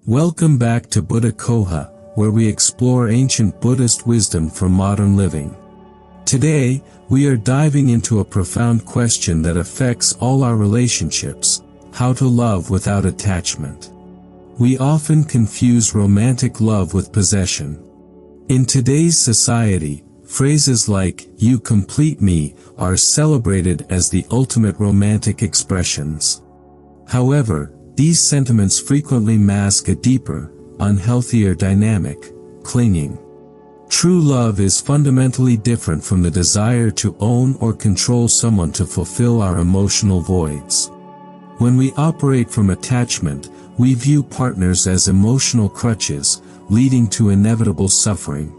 Welcome back to Buddha Coha, where we explore ancient Buddhist wisdom for modern living. Today, we are diving into a profound question that affects all our relationships: how to love without attachment. We often confuse romantic love with possession. In today's society, phrases like, "you complete me," are celebrated as the ultimate romantic expressions. However, these sentiments frequently mask a deeper, unhealthier dynamic: clinging. True love is fundamentally different from the desire to own or control someone to fulfill our emotional voids. When we operate from attachment, we view partners as emotional crutches, leading to inevitable suffering.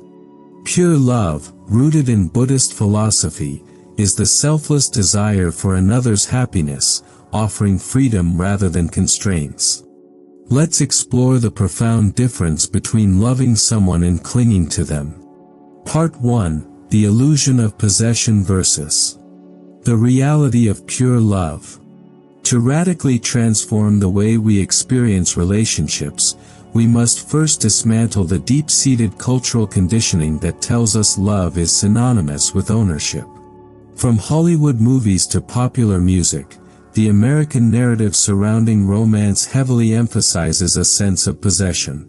Pure love, rooted in Buddhist philosophy, is the selfless desire for another's happiness, offering freedom rather than constraints. Let's explore the profound difference between loving someone and clinging to them. Part 1: The Illusion of Possession versus the Reality of Pure Love. To radically transform the way we experience relationships, we must first dismantle the deep-seated cultural conditioning that tells us love is synonymous with ownership. From Hollywood movies to popular music, the American narrative surrounding romance heavily emphasizes a sense of possession.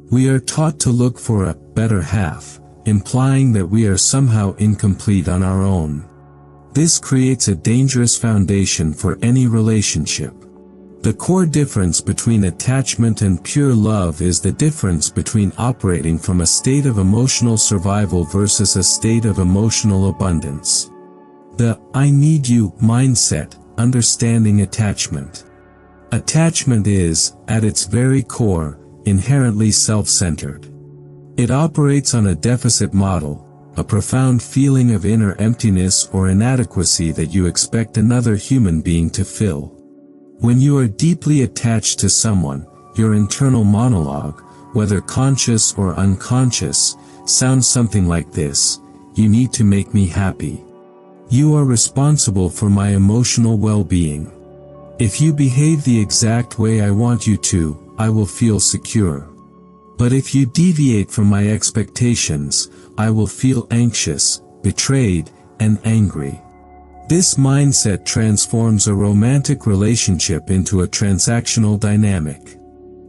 We are taught to look for a better half, implying that we are somehow incomplete on our own. This creates a dangerous foundation for any relationship. The core difference between attachment and pure love is the difference between operating from a state of emotional survival versus a state of emotional abundance. The "I need you" mindset, understanding attachment. Attachment is, at its very core, inherently self-centered. It operates on a deficit model, a profound feeling of inner emptiness or inadequacy that you expect another human being to fill. When you are deeply attached to someone, your internal monologue, whether conscious or unconscious, sounds something like this: "You need to make me happy. You are responsible for my emotional well-being. If you behave the exact way I want you to, I will feel secure. But if you deviate from my expectations, I will feel anxious, betrayed, and angry." This mindset transforms a romantic relationship into a transactional dynamic.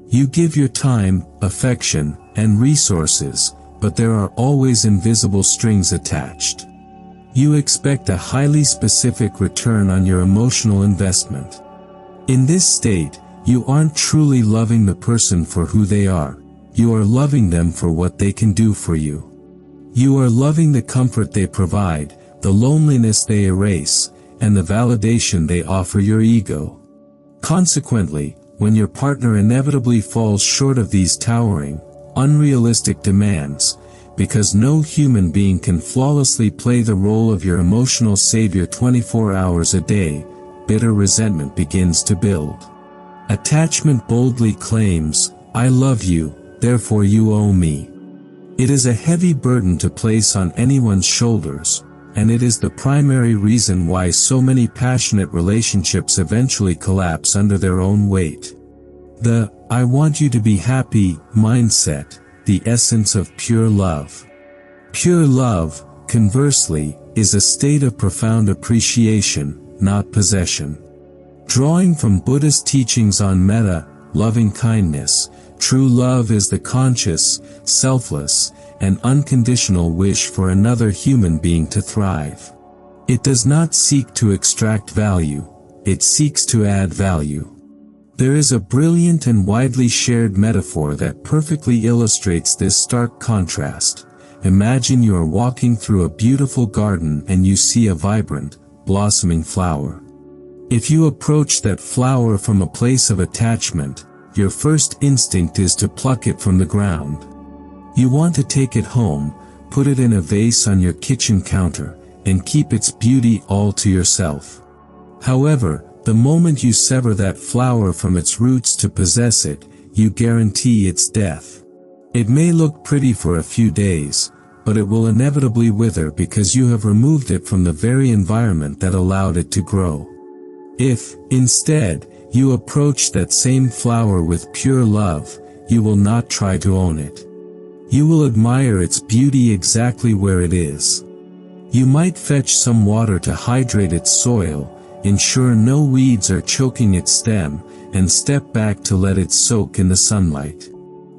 You give your time, affection, and resources, but there are always invisible strings attached. You expect a highly specific return on your emotional investment. In this state, you aren't truly loving the person for who they are. You are loving them for what they can do for you. You are loving the comfort they provide, the loneliness they erase, and the validation they offer your ego. Consequently, when your partner inevitably falls short of these towering, unrealistic demands, because no human being can flawlessly play the role of your emotional savior 24 hours a day, bitter resentment begins to build. Attachment boldly claims, "I love you, therefore you owe me." It is a heavy burden to place on anyone's shoulders, and it is the primary reason why so many passionate relationships eventually collapse under their own weight. The "I want you to be happy" mindset, the essence of pure love. Pure love, conversely, is a state of profound appreciation, not possession. Drawing from Buddhist teachings on metta, loving kindness, true love is the conscious, selfless, and unconditional wish for another human being to thrive. It does not seek to extract value, it seeks to add value. There is a brilliant and widely shared metaphor that perfectly illustrates this stark contrast. Imagine you are walking through a beautiful garden and you see a vibrant, blossoming flower. If you approach that flower from a place of attachment, your first instinct is to pluck it from the ground. You want to take it home, put it in a vase on your kitchen counter, and keep its beauty all to yourself. However, the moment you sever that flower from its roots to possess it, you guarantee its death. It may look pretty for a few days, but it will inevitably wither because you have removed it from the very environment that allowed it to grow. If, instead, you approach that same flower with pure love, you will not try to own it. You will admire its beauty exactly where it is. You might fetch some water to hydrate its soil, ensure no weeds are choking its stem, and step back to let it soak in the sunlight.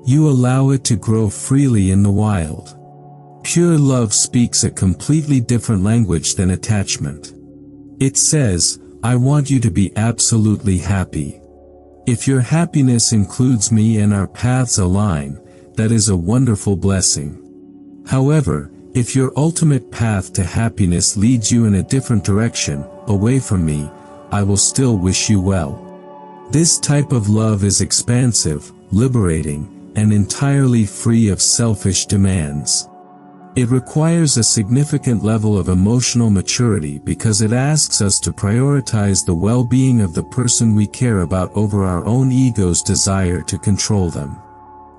You allow it to grow freely in the wild. Pure love speaks a completely different language than attachment. It says, I want you to be absolutely happy. If your happiness includes me and our paths align, that is a wonderful blessing. However, if your ultimate path to happiness leads you in a different direction, away from me, I will still wish you well. This type of love is expansive, liberating, and entirely free of selfish demands. It requires a significant level of emotional maturity because it asks us to prioritize the well-being of the person we care about over our own ego's desire to control them.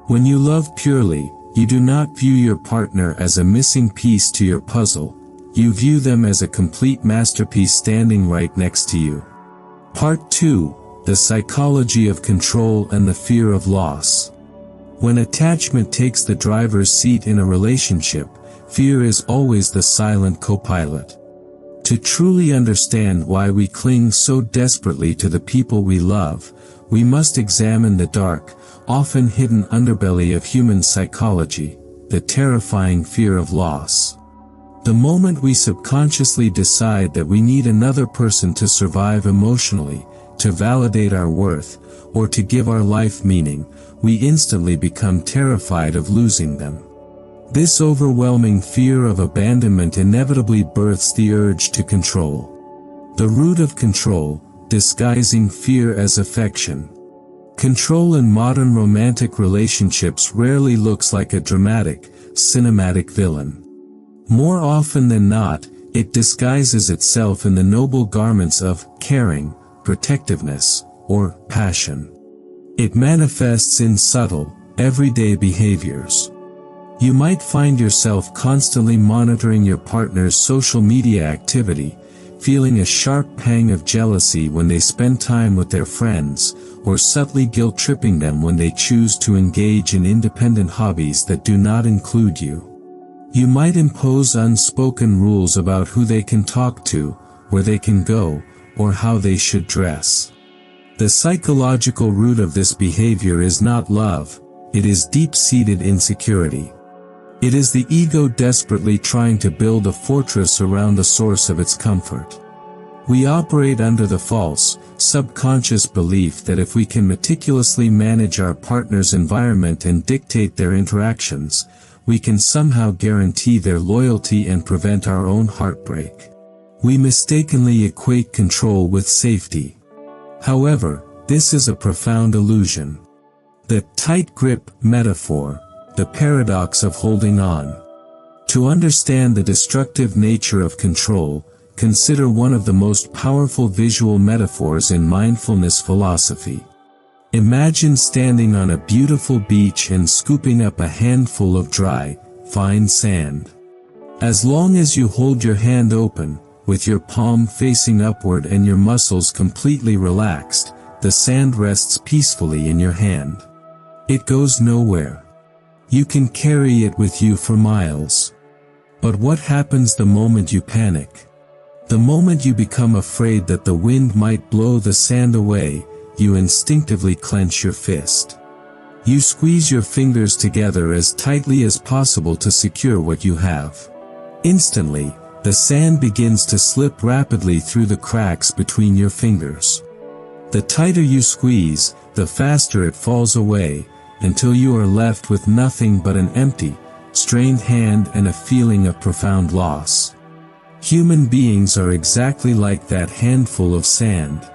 When you love purely, you do not view your partner as a missing piece to your puzzle, you view them as a complete masterpiece standing right next to you. Part 2, The Psychology of Control and the Fear of Loss. When attachment takes the driver's seat in a relationship, fear is always the silent co-pilot. To truly understand why we cling so desperately to the people we love, we must examine the dark, often hidden underbelly of human psychology, the terrifying fear of loss. The moment we subconsciously decide that we need another person to survive emotionally, to validate our worth, or to give our life meaning, we instantly become terrified of losing them. This overwhelming fear of abandonment inevitably births the urge to control. The root of control, disguising fear as affection. Control in modern romantic relationships rarely looks like a dramatic, cinematic villain. More often than not, it disguises itself in the noble garments of caring, protectiveness, or passion. It manifests in subtle, everyday behaviors. You might find yourself constantly monitoring your partner's social media activity, feeling a sharp pang of jealousy when they spend time with their friends, or subtly guilt-tripping them when they choose to engage in independent hobbies that do not include you. You might impose unspoken rules about who they can talk to, where they can go, or how they should dress. The psychological root of this behavior is not love, it is deep-seated insecurity. It is the ego desperately trying to build a fortress around the source of its comfort. We operate under the false, subconscious belief that if we can meticulously manage our partner's environment and dictate their interactions, we can somehow guarantee their loyalty and prevent our own heartbreak. We mistakenly equate control with safety. However, this is a profound illusion. The tight grip metaphor, the paradox of holding on. To understand the destructive nature of control, consider one of the most powerful visual metaphors in mindfulness philosophy. Imagine standing on a beautiful beach and scooping up a handful of dry, fine sand. As long as you hold your hand open, with your palm facing upward and your muscles completely relaxed, the sand rests peacefully in your hand. It goes nowhere. You can carry it with you for miles. But what happens the moment you panic? The moment you become afraid that the wind might blow the sand away, you instinctively clench your fist. You squeeze your fingers together as tightly as possible to secure what you have. Instantly, the sand begins to slip rapidly through the cracks between your fingers. The tighter you squeeze, the faster it falls away, until you are left with nothing but an empty, strained hand and a feeling of profound loss. Human beings are exactly like that handful of sand.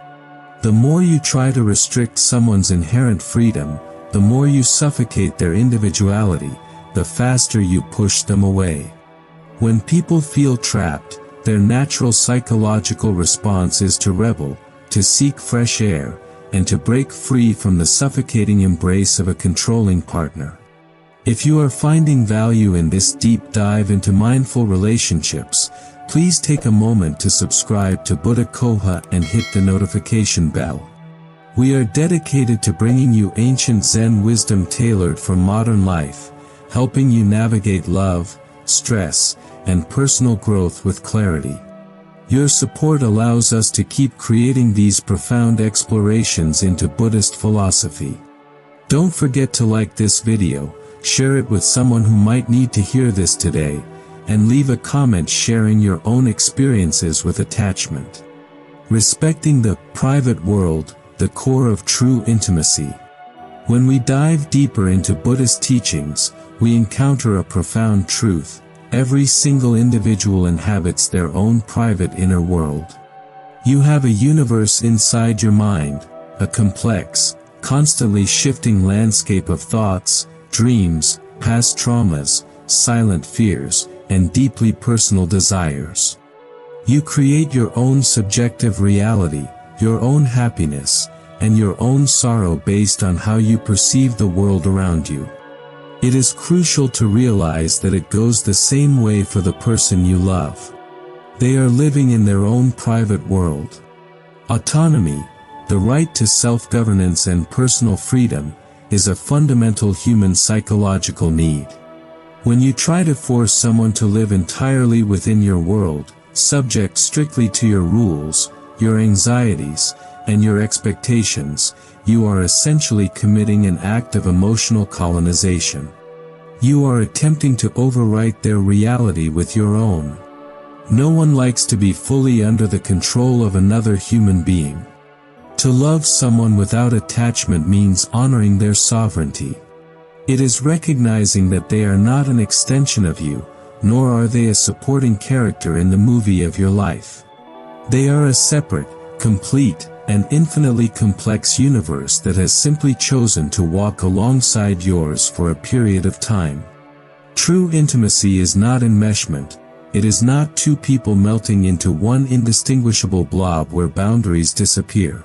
The more you try to restrict someone's inherent freedom, the more you suffocate their individuality, the faster you push them away. When people feel trapped, their natural psychological response is to rebel, to seek fresh air, and to break free from the suffocating embrace of a controlling partner. If you are finding value in this deep dive into mindful relationships, please take a moment to subscribe to Buddha Coha and hit the notification bell. We are dedicated to bringing you ancient Zen wisdom tailored for modern life, helping you navigate love, stress, and personal growth with clarity. Your support allows us to keep creating these profound explorations into Buddhist philosophy. Don't forget to like this video, share it with someone who might need to hear this today, and leave a comment sharing your own experiences with attachment. Respecting the private world, the core of true intimacy. When we dive deeper into Buddhist teachings, we encounter a profound truth: every single individual inhabits their own private inner world. You have a universe inside your mind, a complex, constantly shifting landscape of thoughts, dreams, past traumas, silent fears, and deeply personal desires. You create your own subjective reality, your own happiness, and your own sorrow based on how you perceive the world around you. It is crucial to realize that it goes the same way for the person you love. They are living in their own private world. Autonomy, the right to self-governance and personal freedom, is a fundamental human psychological need. When you try to force someone to live entirely within your world, subject strictly to your rules, your anxieties, and your expectations, you are essentially committing an act of emotional colonization. You are attempting to overwrite their reality with your own. No one likes to be fully under the control of another human being. To love someone without attachment means honoring their sovereignty. It is recognizing that they are not an extension of you, nor are they a supporting character in the movie of your life. They are a separate, complete, and infinitely complex universe that has simply chosen to walk alongside yours for a period of time. True intimacy is not enmeshment. It is not two people melting into one indistinguishable blob where boundaries disappear.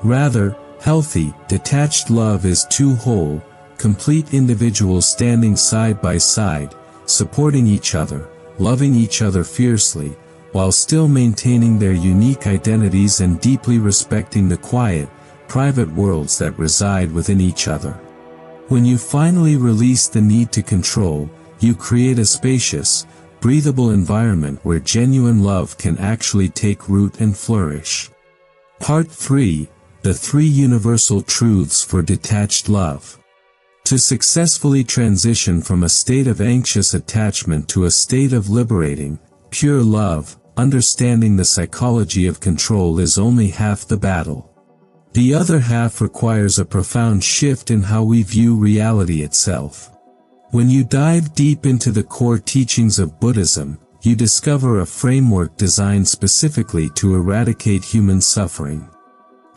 Rather, healthy, detached love is two whole, complete individuals standing side by side, supporting each other, loving each other fiercely, while still maintaining their unique identities and deeply respecting the quiet, private worlds that reside within each other. When you finally release the need to control, you create a spacious, breathable environment where genuine love can actually take root and flourish. Part 3: The Three Universal Truths for Detached Love. To successfully transition from a state of anxious attachment to a state of liberating, pure love, understanding the psychology of control is only half the battle. The other half requires a profound shift in how we view reality itself. When you dive deep into the core teachings of Buddhism, you discover a framework designed specifically to eradicate human suffering.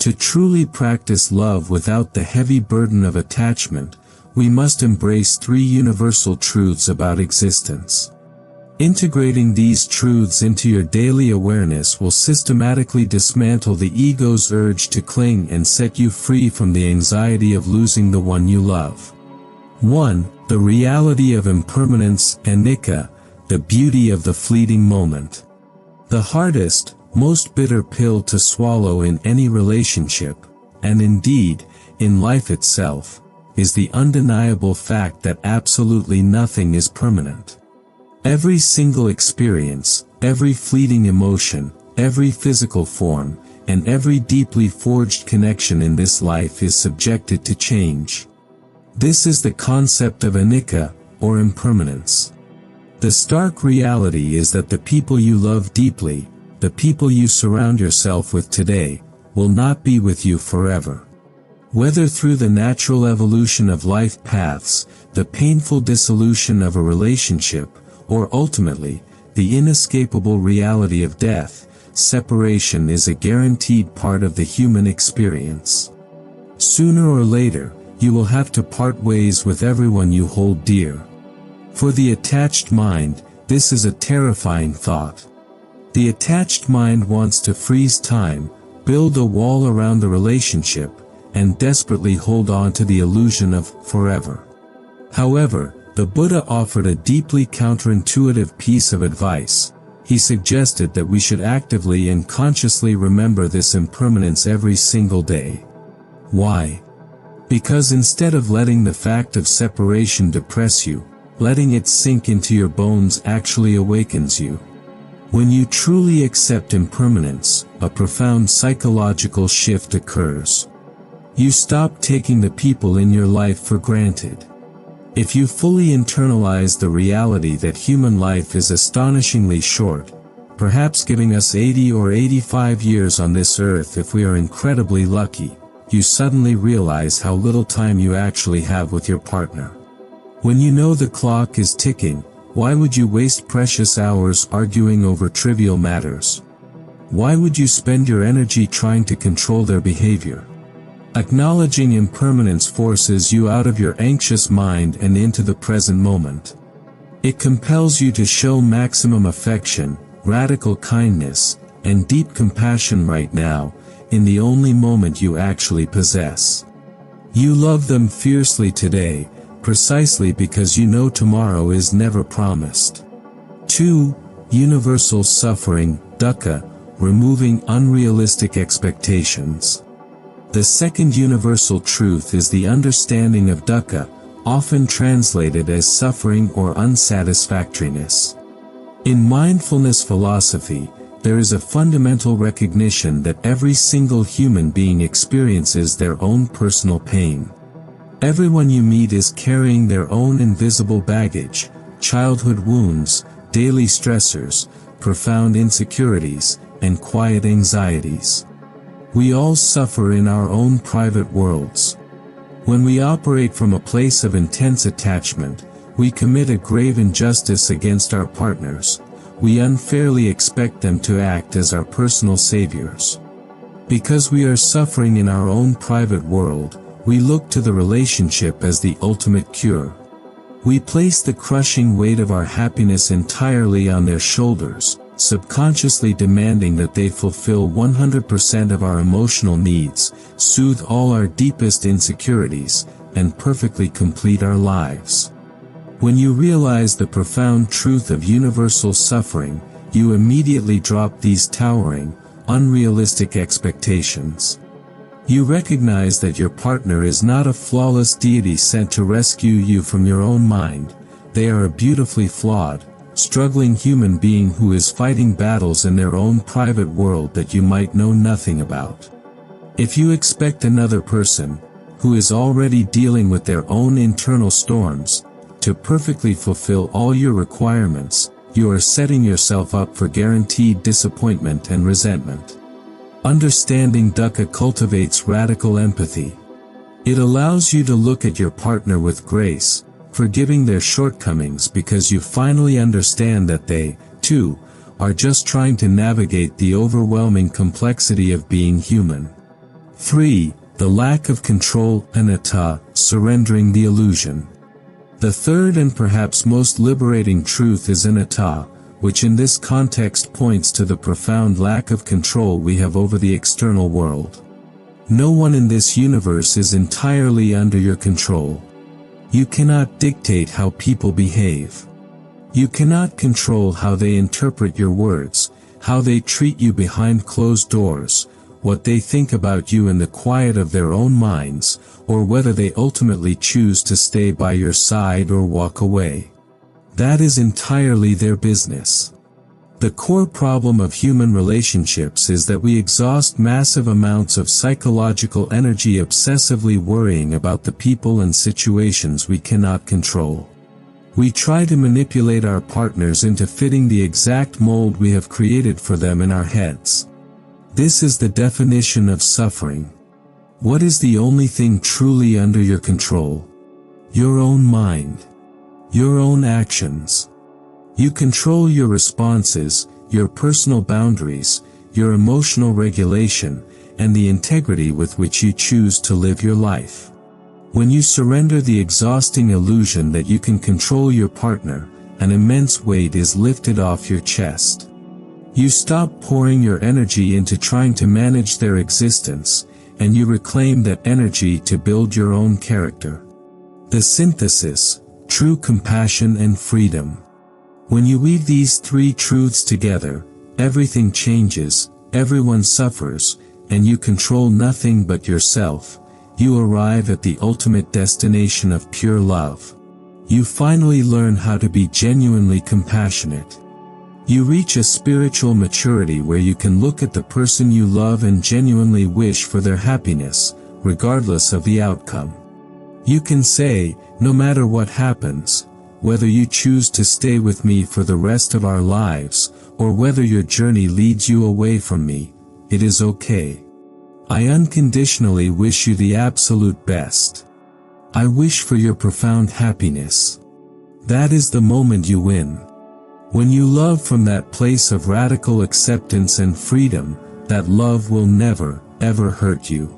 To truly practice love without the heavy burden of attachment, we must embrace three universal truths about existence. Integrating these truths into your daily awareness will systematically dismantle the ego's urge to cling and set you free from the anxiety of losing the one you love. 1. The reality of impermanence, anicca, the beauty of the fleeting moment. The hardest, most bitter pill to swallow in any relationship, and indeed, in life itself, is the undeniable fact that absolutely nothing is permanent. Every single experience, every fleeting emotion, every physical form, and every deeply forged connection in this life is subjected to change. This is the concept of anicca, or impermanence. The stark reality is that the people you love deeply, the people you surround yourself with today, will not be with you forever. Whether through the natural evolution of life paths, the painful dissolution of a relationship, or ultimately, the inescapable reality of death, separation is a guaranteed part of the human experience. Sooner or later, you will have to part ways with everyone you hold dear. For the attached mind, this is a terrifying thought. The attached mind wants to freeze time, build a wall around the relationship, and desperately hold on to the illusion of forever. However, the Buddha offered a deeply counterintuitive piece of advice. He suggested that we should actively and consciously remember this impermanence every single day. Why? Because instead of letting the fact of separation depress you, letting it sink into your bones actually awakens you. When you truly accept impermanence, a profound psychological shift occurs. You stop taking the people in your life for granted. If you fully internalize the reality that human life is astonishingly short, perhaps giving us 80 or 85 years on this earth if we are incredibly lucky, you suddenly realize how little time you actually have with your partner. When you know the clock is ticking, why would you waste precious hours arguing over trivial matters? Why would you spend your energy trying to control their behavior? Acknowledging impermanence forces you out of your anxious mind and into the present moment. It compels you to show maximum affection, radical kindness, and deep compassion right now, in the only moment you actually possess. You love them fiercely today, precisely because you know tomorrow is never promised. 2. Universal suffering, dukkha, removing unrealistic expectations. The second universal truth is the understanding of dukkha, often translated as suffering or unsatisfactoriness. In mindfulness philosophy, there is a fundamental recognition that every single human being experiences their own personal pain. Everyone you meet is carrying their own invisible baggage, childhood wounds, daily stressors, profound insecurities, and quiet anxieties. We all suffer in our own private worlds. When we operate from a place of intense attachment, we commit a grave injustice against our partners. We unfairly expect them to act as our personal saviors. Because we are suffering in our own private world, we look to the relationship as the ultimate cure. We place the crushing weight of our happiness entirely on their shoulders, subconsciously demanding that they fulfill 100% of our emotional needs, soothe all our deepest insecurities, and perfectly complete our lives. When you realize the profound truth of universal suffering, you immediately drop these towering, unrealistic expectations. You recognize that your partner is not a flawless deity sent to rescue you from your own mind. They are a beautifully flawed, struggling human being who is fighting battles in their own private world that you might know nothing about. If you expect another person, who is already dealing with their own internal storms, to perfectly fulfill all your requirements, you are setting yourself up for guaranteed disappointment and resentment. Understanding dukkha cultivates radical empathy. It allows you to look at your partner with grace, forgiving their shortcomings because you finally understand that they, too, are just trying to navigate the overwhelming complexity of being human. 3. The lack of control, anatta, surrendering the illusion. The third and perhaps most liberating truth is anatta, which in this context points to the profound lack of control we have over the external world. No one in this universe is entirely under your control. You cannot dictate how people behave. You cannot control how they interpret your words, how they treat you behind closed doors, what they think about you in the quiet of their own minds, or whether they ultimately choose to stay by your side or walk away. That is entirely their business. The core problem of human relationships is that we exhaust massive amounts of psychological energy obsessively worrying about the people and situations we cannot control. We try to manipulate our partners into fitting the exact mold we have created for them in our heads. This is the definition of suffering. What is the only thing truly under your control? Your own mind. Your own actions. You control your responses, your personal boundaries, your emotional regulation, and the integrity with which you choose to live your life. When you surrender the exhausting illusion that you can control your partner, an immense weight is lifted off your chest. You stop pouring your energy into trying to manage their existence, and you reclaim that energy to build your own character. The synthesis, true compassion and freedom. When you weave these three truths together, everything changes, everyone suffers, and you control nothing but yourself. you arrive at the ultimate destination of pure love. You finally learn how to be genuinely compassionate. You reach a spiritual maturity where you can look at the person you love and genuinely wish for their happiness, regardless of the outcome. You can say, no matter what happens, whether you choose to stay with me for the rest of our lives, or whether your journey leads you away from me, it is okay. I unconditionally wish you the absolute best. I wish for your profound happiness. That is the moment you win. When you love from that place of radical acceptance and freedom, that love will never, ever hurt you.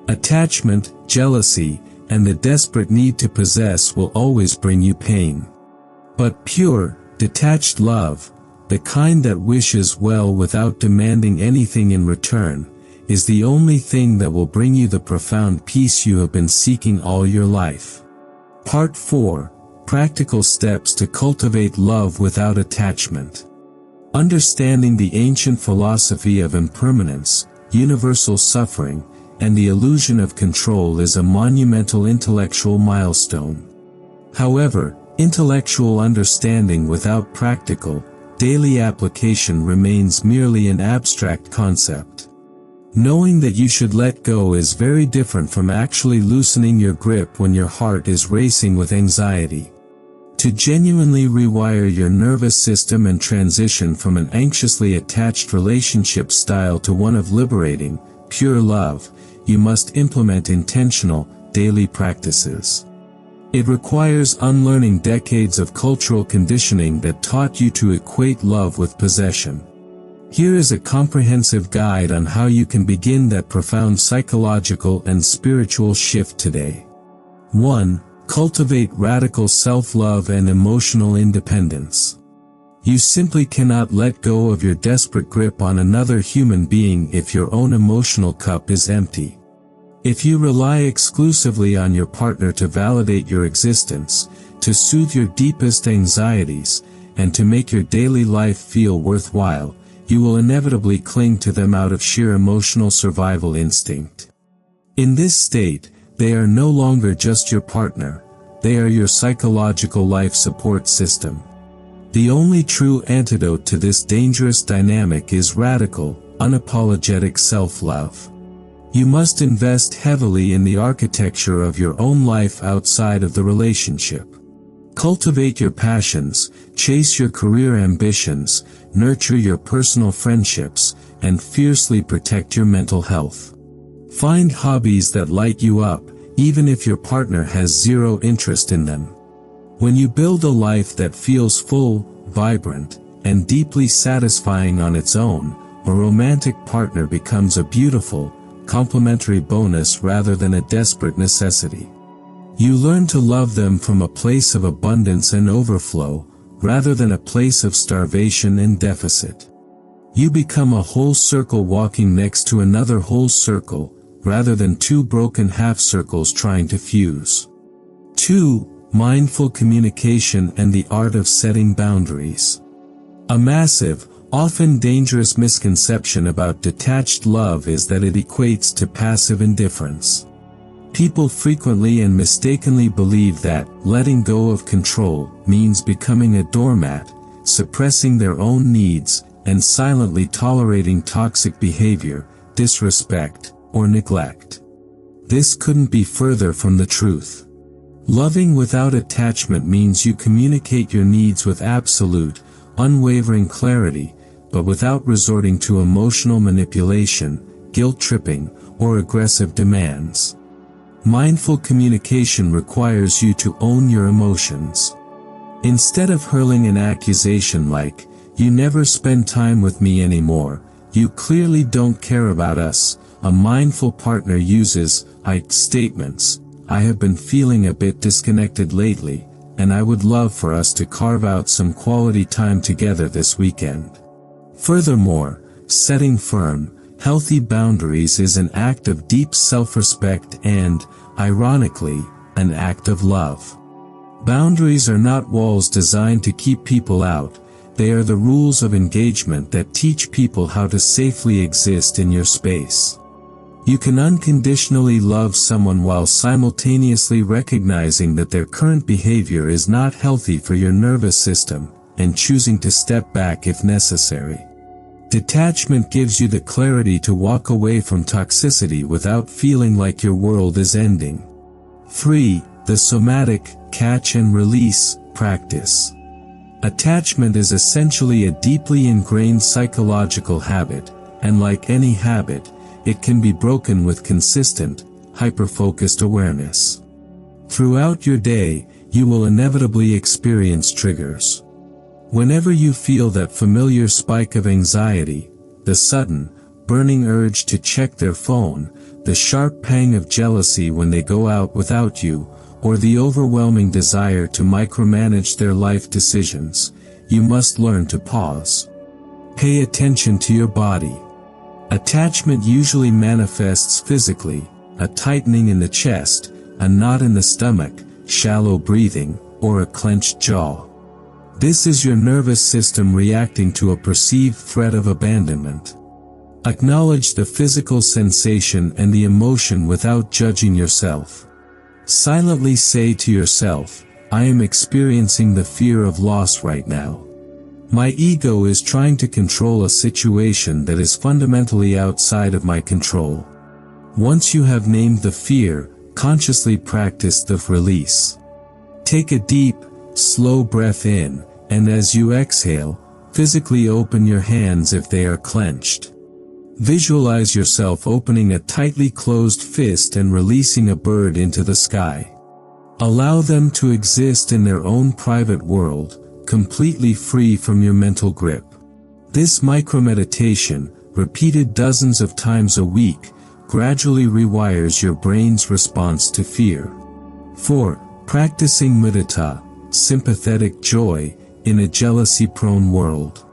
Attachment, jealousy, and the desperate need to possess will always bring you pain. But pure, detached love, the kind that wishes well without demanding anything in return, is the only thing that will bring you the profound peace you have been seeking all your life. Part 4. Practical steps to cultivate love without attachment. Understanding the ancient philosophy of impermanence, universal suffering, and the illusion of control is a monumental intellectual milestone. However, intellectual understanding without practical, daily application remains merely an abstract concept. Knowing that you should let go is very different from actually loosening your grip when your heart is racing with anxiety. To genuinely rewire your nervous system and transition from an anxiously attached relationship style to one of liberating, pure love, you must implement intentional, daily practices. It requires unlearning decades of cultural conditioning that taught you to equate love with possession. Here is a comprehensive guide on how you can begin that profound psychological and spiritual shift today. 1. Cultivate radical self-love and emotional independence. You simply cannot let go of your desperate grip on another human being if your own emotional cup is empty. If you rely exclusively on your partner to validate your existence, to soothe your deepest anxieties, and to make your daily life feel worthwhile, you will inevitably cling to them out of sheer emotional survival instinct. In this state, they are no longer just your partner, they are your psychological life support system. The only true antidote to this dangerous dynamic is radical, unapologetic self-love. You must invest heavily in the architecture of your own life outside of the relationship. Cultivate your passions, chase your career ambitions, nurture your personal friendships, and fiercely protect your mental health. Find hobbies that light you up, even if your partner has zero interest in them. When you build a life that feels full, vibrant, and deeply satisfying on its own, a romantic partner becomes a beautiful, complementary bonus rather than a desperate necessity. You learn to love them from a place of abundance and overflow, rather than a place of starvation and deficit. You become a whole circle walking next to another whole circle, rather than two broken half circles trying to fuse. 2. Mindful communication and the art of setting boundaries. A massive, often dangerous misconception about detached love is that it equates to passive indifference. People frequently and mistakenly believe that letting go of control means becoming a doormat, suppressing their own needs, and silently tolerating toxic behavior, disrespect, or neglect. This couldn't be further from the truth. Loving without attachment means you communicate your needs with absolute, unwavering clarity, but without resorting to emotional manipulation, guilt-tripping, or aggressive demands. Mindful communication requires you to own your emotions. Instead of hurling an accusation like, "You never spend time with me anymore," "You clearly don't care about us," a mindful partner uses "I" statements. "I have been feeling a bit disconnected lately, and I would love for us to carve out some quality time together this weekend." Furthermore, setting firm, healthy boundaries is an act of deep self-respect and, ironically, an act of love. Boundaries are not walls designed to keep people out, they are the rules of engagement that teach people how to safely exist in your space. You can unconditionally love someone while simultaneously recognizing that their current behavior is not healthy for your nervous system, and choosing to step back if necessary. Detachment gives you the clarity to walk away from toxicity without feeling like your world is ending. 3. The somatic, catch and release, practice. Attachment is essentially a deeply ingrained psychological habit, and like any habit, it can be broken with consistent, hyper-focused awareness. Throughout your day, you will inevitably experience triggers. Whenever you feel that familiar spike of anxiety, the sudden, burning urge to check their phone, the sharp pang of jealousy when they go out without you, or the overwhelming desire to micromanage their life decisions, you must learn to pause. Pay attention to your body. Attachment usually manifests physically: a tightening in the chest, a knot in the stomach, shallow breathing, or a clenched jaw. This is your nervous system reacting to a perceived threat of abandonment. Acknowledge the physical sensation and the emotion without judging yourself. Silently say to yourself, "I am experiencing the fear of loss right now. My ego is trying to control a situation that is fundamentally outside of my control." Once you have named the fear, consciously practice the release. Take a deep, slow breath in, and as you exhale, physically open your hands if they are clenched. Visualize yourself opening a tightly closed fist and releasing a bird into the sky. Allow them to exist in their own private world, completely free from your mental grip. This micromeditation, repeated dozens of times a week, gradually rewires your brain's response to fear. 4. Practicing mudita, sympathetic joy, in a jealousy-prone world.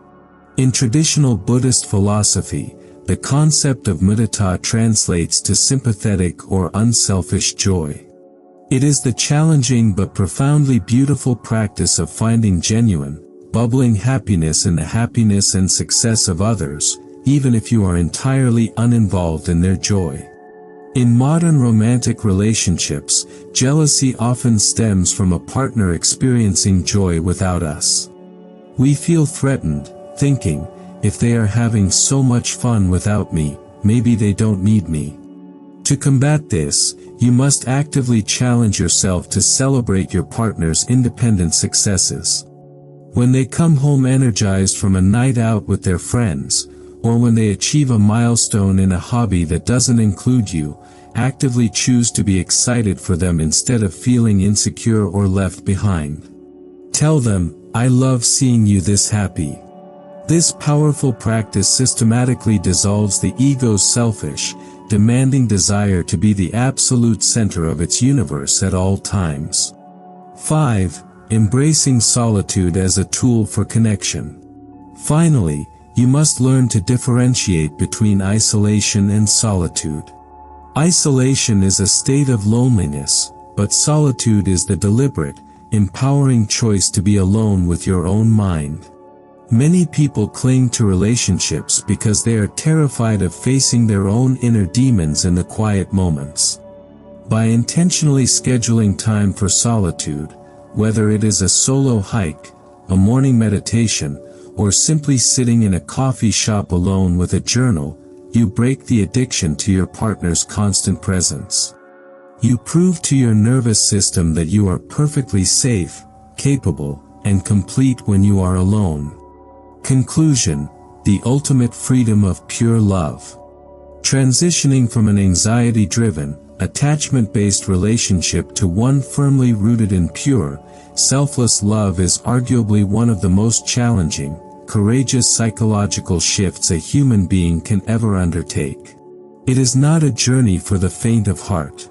In traditional Buddhist philosophy, the concept of mudita translates to sympathetic or unselfish joy. It is the challenging but profoundly beautiful practice of finding genuine, bubbling happiness in the happiness and success of others, even if you are entirely uninvolved in their joy. In modern romantic relationships, jealousy often stems from a partner experiencing joy without us. We feel threatened, thinking, if they are having so much fun without me, maybe they don't need me. To combat this, you must actively challenge yourself to celebrate your partner's independent successes. When they come home energized from a night out with their friends, or when they achieve a milestone in a hobby that doesn't include you, actively choose to be excited for them instead of feeling insecure or left behind. Tell them, "I love seeing you this happy." This powerful practice systematically dissolves the ego's selfish, demanding desire to be the absolute center of its universe at all times. 5. Embracing solitude as a tool for connection. Finally, you must learn to differentiate between isolation and solitude. Isolation is a state of loneliness, but solitude is the deliberate, empowering choice to be alone with your own mind. Many people cling to relationships because they are terrified of facing their own inner demons in the quiet moments. By intentionally scheduling time for solitude, whether it is a solo hike, a morning meditation, or simply sitting in a coffee shop alone with a journal, you break the addiction to your partner's constant presence. You prove to your nervous system that you are perfectly safe, capable, and complete when you are alone. Conclusion: the ultimate freedom of pure love. Transitioning from an anxiety-driven, attachment-based relationship to one firmly rooted in pure, selfless love is arguably one of the most challenging, courageous psychological shifts a human being can ever undertake. It is not a journey for the faint of heart.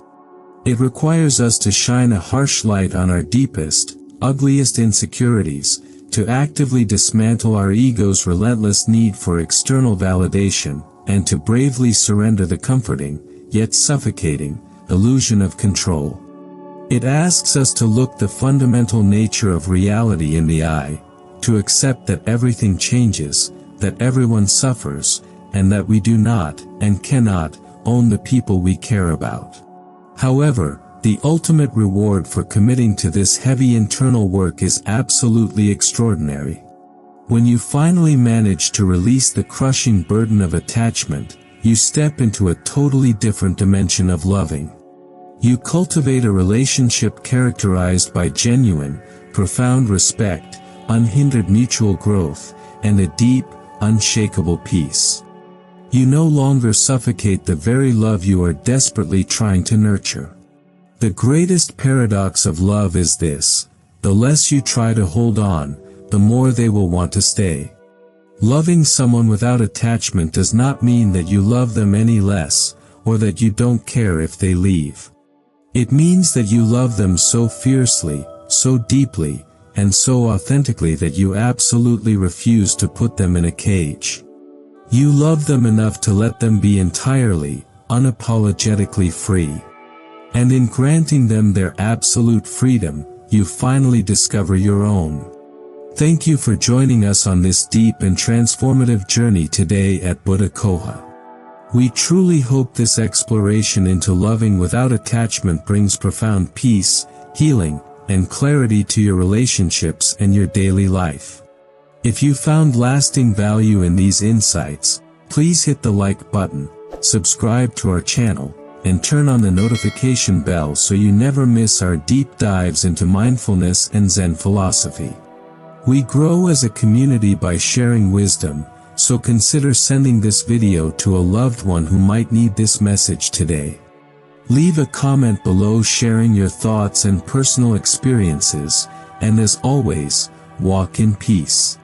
It requires us to shine a harsh light on our deepest, ugliest insecurities, to actively dismantle our ego's relentless need for external validation, and to bravely surrender the comforting, yet suffocating, illusion of control. It asks us to look the fundamental nature of reality in the eye, to accept that everything changes, that everyone suffers, and that we do not, and cannot, own the people we care about. However, the ultimate reward for committing to this heavy internal work is absolutely extraordinary. When you finally manage to release the crushing burden of attachment, you step into a totally different dimension of loving. You cultivate a relationship characterized by genuine, profound respect, unhindered mutual growth, and a deep, unshakable peace. You no longer suffocate the very love you are desperately trying to nurture. The greatest paradox of love is this: the less you try to hold on, the more they will want to stay. Loving someone without attachment does not mean that you love them any less, or that you don't care if they leave. It means that you love them so fiercely, so deeply, and so authentically that you absolutely refuse to put them in a cage. You love them enough to let them be entirely, unapologetically free. And in granting them their absolute freedom, you finally discover your own. Thank you for joining us on this deep and transformative journey today at Buddha Coha. We truly hope this exploration into loving without attachment brings profound peace, healing, and clarity to your relationships and your daily life. If you found lasting value in these insights, please hit the like button, subscribe to our channel, and turn on the notification bell so you never miss our deep dives into mindfulness and Zen philosophy. We grow as a community by sharing wisdom, so consider sending this video to a loved one who might need this message today. Leave a comment below sharing your thoughts and personal experiences, and as always, walk in peace.